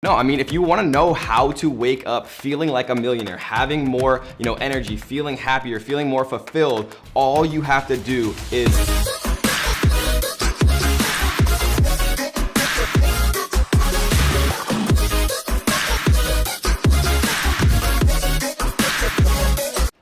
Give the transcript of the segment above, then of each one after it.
No, I mean, if you want to know how to wake up feeling like a millionaire, having more, energy, feeling happier, feeling more fulfilled, all you have to do is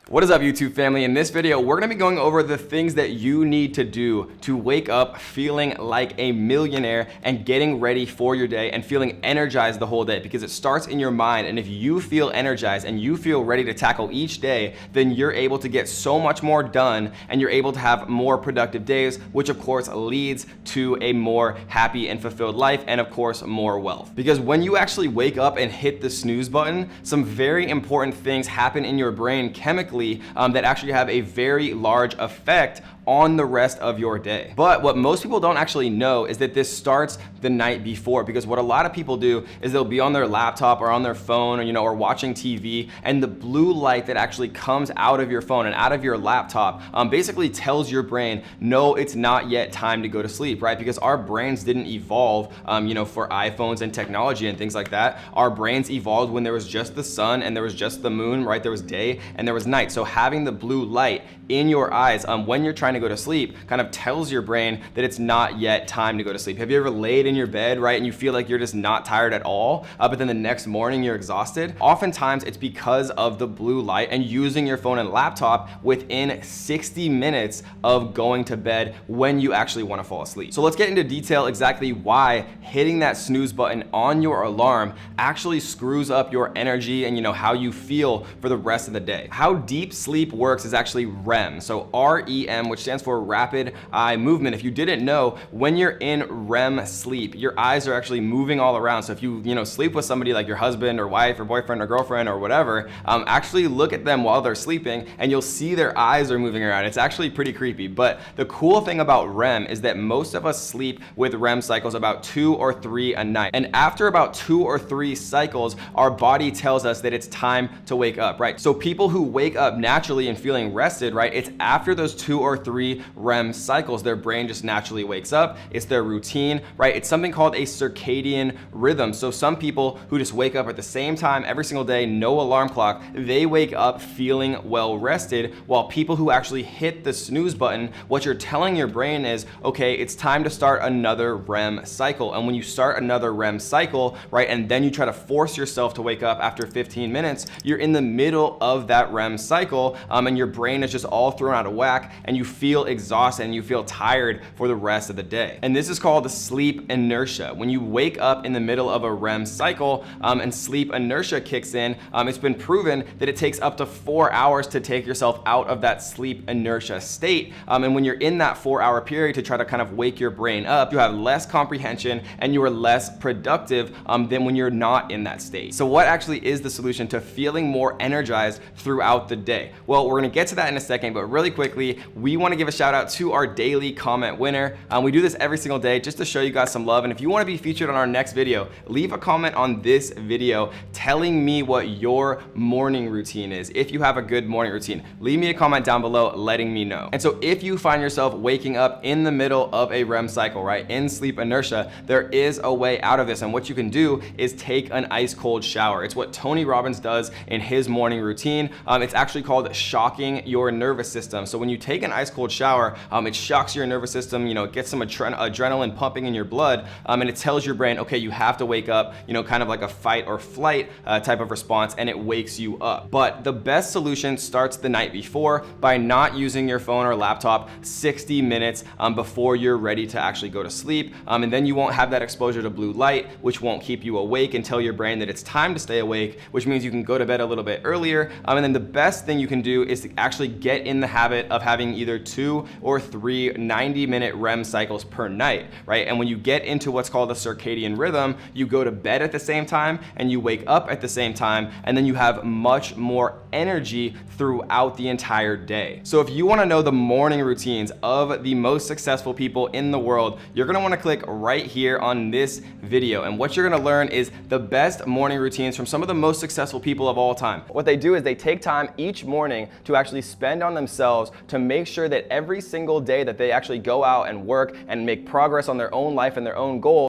What is up, YouTube family? In this video, we're gonna be going over the things that you need to do to wake up feeling like a millionaire and getting ready for your day and feeling energized the whole day, because it starts in your mind. And if you feel energized and you feel ready to tackle each day, then you're able to get so much more done and you're able to have more productive days, which of course leads to a more happy and fulfilled life and of course more wealth. Because when you actually wake up and hit the snooze button, some very important things happen in your brain chemically that actually have a very large effect on the rest of your day. But what most people don't actually know is that this starts the night before, because what a lot of people do is they'll be on their laptop or on their phone or watching TV, and the blue light that actually comes out of your phone and out of your laptop basically tells your brain, no, it's not yet time to go to sleep, right? Because our brains didn't evolve for iPhones and technology and things like that. Our brains evolved when there was just the sun and there was just the moon, right? There was day and there was night. So having the blue light in your eyes when you're trying to go to sleep kind of tells your brain that it's not yet time to go to sleep. Have you ever laid in your bed, right, and you feel like you're just not tired at all, but then the next morning you're exhausted? Oftentimes it's because of the blue light and using your phone and laptop within 60 minutes of going to bed when you actually want to fall asleep. So let's get into detail exactly why hitting that snooze button on your alarm actually screws up your energy and how you feel for the rest of the day. How deep sleep works is actually REM. So REM, which stands for rapid eye movement. If you didn't know, when you're in REM sleep, your eyes are actually moving all around. So if you sleep with somebody like your husband or wife or boyfriend or girlfriend or whatever, actually look at them while they're sleeping and you'll see their eyes are moving around. It's actually pretty creepy. But the cool thing about REM is that most of us sleep with REM cycles about 2 or 3 a night. And after about 2 or 3 cycles, our body tells us that it's time to wake up, right? So people who wake up naturally and feeling rested, right, it's after those 2 or 3 REM cycles, their brain just naturally wakes up. It's their routine, right? It's something called a circadian rhythm. So some people who just wake up at the same time every single day, no alarm clock, they wake up feeling well rested, while people who actually hit the snooze button, what you're telling your brain is, okay, it's time to start another REM cycle. And when you start another REM cycle, right, and then you try to force yourself to wake up after 15 minutes, you're in the middle of that REM cycle, and your brain is just all thrown out of whack and you feel exhausted and you feel tired for the rest of the day. And this is called sleep inertia. When you wake up in the middle of a REM cycle and sleep inertia kicks in, it's been proven that it takes up to 4 hours to take yourself out of that sleep inertia state. And when you're in that 4-hour period to try to kind of wake your brain up, you have less comprehension and you are less productive than when you're not in that state. So what actually is the solution to feeling more energized throughout the day? Well, we're gonna get to that in a second, but really quickly, we wanna give a shout out to our daily comment winner. We do this every single day just to show you guys some love. And if you wanna be featured on our next video, leave a comment on this video telling me what your morning routine is. If you have a good morning routine, leave me a comment down below letting me know. And so if you find yourself waking up in the middle of a REM cycle, right, in sleep inertia, there is a way out of this. And what you can do is take an ice cold shower. It's what Tony Robbins does in his morning routine. It's actually called shocking your nervous system. So when you take an ice cold shower, it shocks your nervous system, it gets some adrenaline pumping in your blood, and it tells your brain, okay, you have to wake up, kind of like a fight or flight type of response, and it wakes you up. But the best solution starts the night before by not using your phone or laptop 60 minutes before you're ready to actually go to sleep, and then you won't have that exposure to blue light, which won't keep you awake and tell your brain that it's time to stay awake, which means you can go to bed a little bit earlier. And then the best thing you can do is to actually get in the habit of having either 2 or 3 90-minute REM cycles per night, right? And when you get into what's called a circadian rhythm, you go to bed at the same time and you wake up at the same time, and then you have much more energy throughout the entire day. So if you want to know the morning routines of the most successful people in the world, you're going to want to click right here on this video. And what you're going to learn is the best morning routines from some of the most successful people of all time. What they do is they take time each morning to actually spend on themselves to make sure that every single day that they actually go out and work and make progress on their own life and their own goals,